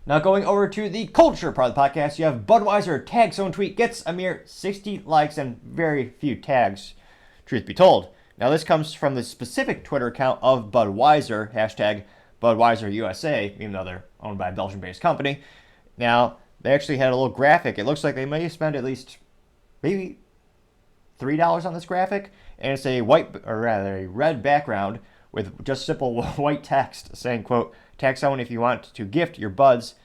Now going over to the culture part of the podcast, you have Budweiser Tag. Someone tweet gets a mere 60 likes and very few tags, truth be told. Now this comes from the specific Twitter account of Budweiser, hashtag Budweiser USA, even though they're owned by a Belgian-based company. Now, they actually had a little graphic. It looks like they may spend at least maybe $3 on this graphic, and it's a red background with just simple white text saying, quote, tag someone if you want to gift your buds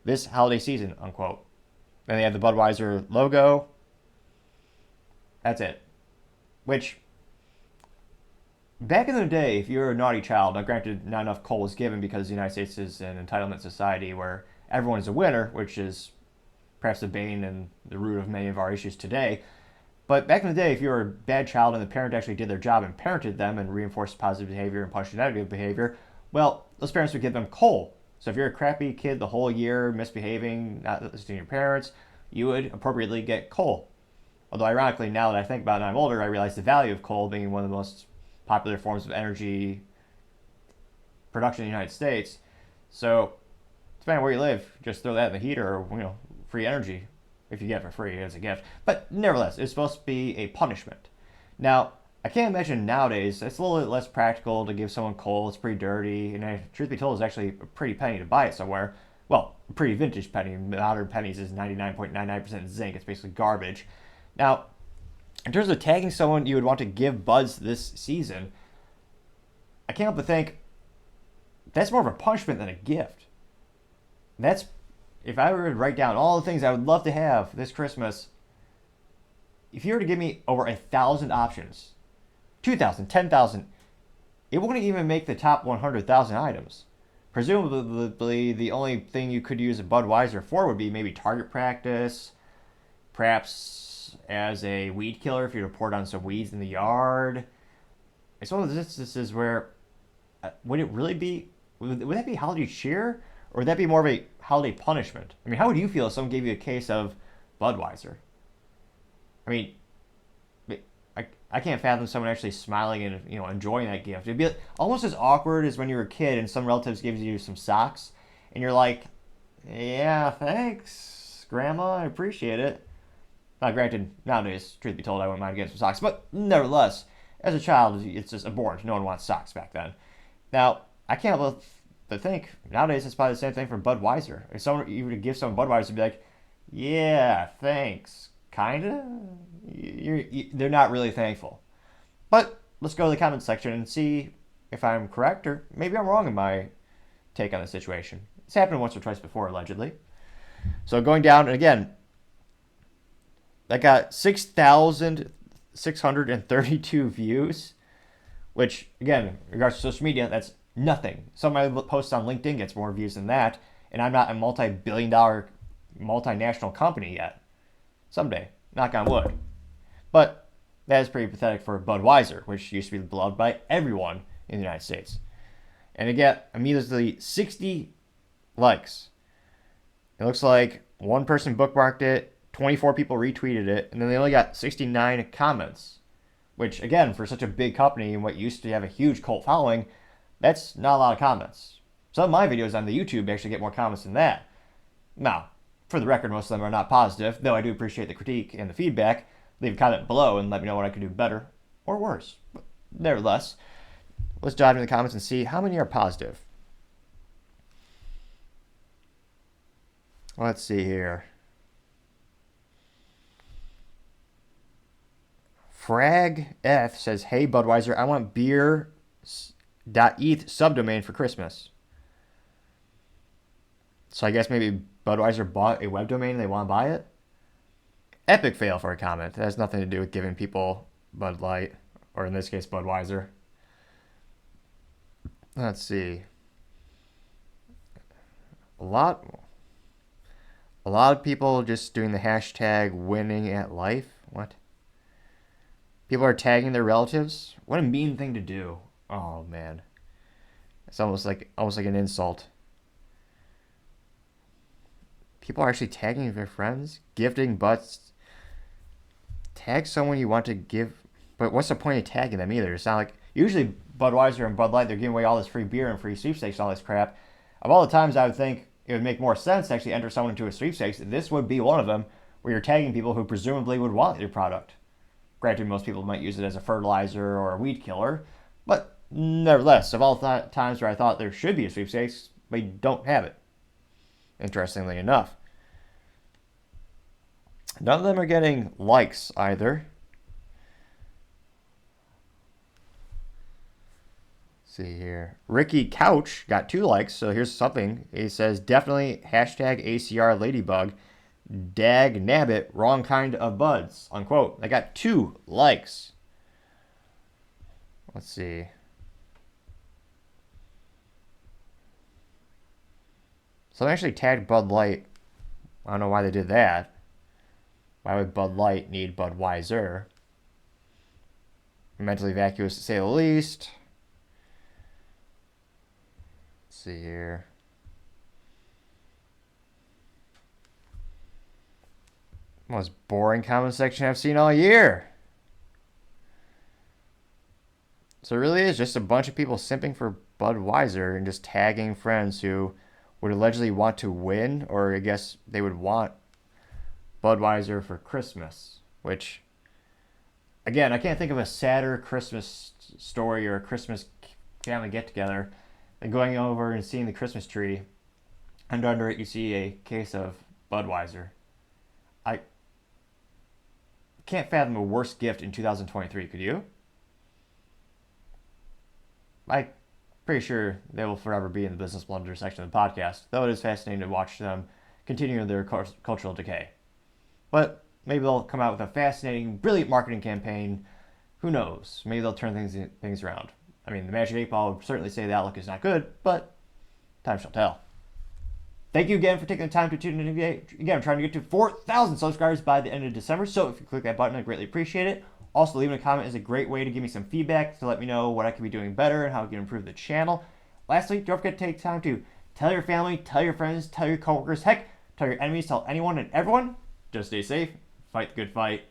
this holiday season, unquote. Then they have the Budweiser logo. That's it. Which, back in the day, if you were a naughty child, now granted, not enough coal was given because the United States is an entitlement society where everyone is a winner, which is perhaps the bane and the root of many of our issues today. But back in the day, if you were a bad child and the parent actually did their job and parented them and reinforced positive behavior and punished negative behavior, well, those parents would give them coal. So if you're a crappy kid the whole year, misbehaving, not listening to your parents, you would appropriately get coal. Although ironically, now that I think about it and I'm older, I realize the value of coal being one of the most popular forms of energy production in the United States. So, depending on where you live, just throw that in the heater or, free energy. If you get it for free as a gift. But nevertheless, it's supposed to be a punishment. Now, I can't imagine nowadays, it's a little bit less practical to give someone coal. It's pretty dirty. And truth be told, it's actually a pretty penny to buy it somewhere. Well, a pretty vintage penny. Modern pennies is 99.99% zinc. It's basically garbage. Now, in terms of tagging someone you would want to give buds this season, I can't help but think that's more of a punishment than a gift. If I were to write down all the things I would love to have this Christmas, if you were to give me over 1,000 options, 2,000, 10,000, it wouldn't even make the top 100,000 items. Presumably, the only thing you could use a Budweiser for would be maybe target practice, perhaps as a weed killer if you report on some weeds in the yard. It's one of those instances where, would that be holiday cheer? Or would that be more of a holiday punishment? I mean, how would you feel if someone gave you a case of Budweiser? I mean, I can't fathom someone actually smiling and enjoying that gift. It'd be almost as awkward as when you were a kid and some relatives gives you some socks, and you're like, "Yeah, thanks, Grandma, I appreciate it." Now, granted, nowadays, truth be told, I wouldn't mind getting some socks, but nevertheless, as a child, it's just abhorrent. No one wants socks back then. Now, I can't help but think nowadays it's probably the same thing for Budweiser. If someone you were to give someone Budweiser, be like, "Yeah, thanks." Kinda. They're not really thankful. But let's go to the comments section and see if I'm correct or maybe I'm wrong in my take on the situation. It's happened once or twice before, allegedly. So going down, and again, that got 6,632 views, which, again, in regards to social media, that's nothing. Some of my posts on LinkedIn gets more views than that, and I'm not a multi-billion-dollar multinational company yet. Someday, knock on wood. But that is pretty pathetic for Budweiser, which used to be beloved by everyone in the United States. And it got immediately 60 likes. It looks like one person bookmarked it, 24 people retweeted it, and then they only got 69 comments. Which, again, for such a big company and what used to have a huge cult following, that's not a lot of comments. Some of my videos on the YouTube actually get more comments than that. Now, for the record, most of them are not positive, though I do appreciate the critique and the feedback. Leave a comment below and let me know what I could do better or worse. But nevertheless, let's dive into the comments and see how many are positive. Let's see here. Frag F says, "Hey Budweiser, I want beer.eth subdomain for Christmas." So I guess maybe Budweiser bought a web domain and they want to buy it? Epic fail for a comment. It has nothing to do with giving people Bud Light, or in this case, Budweiser. Let's see. A lot of people just doing the hashtag winning at life. What? People are tagging their relatives? What a mean thing to do. Oh man. It's almost like an insult. People are actually tagging their friends, gifting butts. Tag someone you want to give, but what's the point of tagging them either? It's not like, usually Budweiser and Bud Light, they're giving away all this free beer and free sweepstakes and all this crap. Of all the times I would think it would make more sense to actually enter someone into a sweepstakes. This would be one of them, where you're tagging people who presumably would want your product. Granted, most people might use it as a fertilizer or a weed killer, but nevertheless, of all times where I thought there should be a sweepstakes, we don't have it. Interestingly enough. None of them are getting likes either. Let's see here. Ricky Couch got 2 likes, so here's something. He says, definitely hashtag ACR Ladybug. Dag nabbit, wrong kind of buds, unquote. I got 2 likes. Let's see. Someone actually tagged Bud Light. I don't know why they did that. Why would Bud Light need Budweiser? Mentally vacuous to say the least. Let's see here. Most boring comment section I've seen all year. So it really is just a bunch of people simping for Budweiser and just tagging friends who would allegedly want to win, or I guess they would want Budweiser for Christmas, which, again, I can't think of a sadder Christmas story or a Christmas family get-together than going over and seeing the Christmas tree, and under it you see a case of Budweiser. I can't fathom a worse gift in 2023, could you? I'm pretty sure they will forever be in the business blunder section of the podcast, though it is fascinating to watch them continue their cultural decay. But maybe they'll come out with a fascinating, brilliant marketing campaign. Who knows? Maybe they'll turn things around. I mean, the Magic 8 Ball would certainly say the outlook is not good, but time shall tell. Thank you again for taking the time to tune in today. Again, I'm trying to get to 4,000 subscribers by the end of December, so if you click that button, I greatly appreciate it. Also, leaving a comment is a great way to give me some feedback, to let me know what I could be doing better and how I can improve the channel. Lastly, don't forget to take time to tell your family, tell your friends, tell your coworkers, heck, tell your enemies, tell anyone and everyone. Just stay safe, fight the good fight,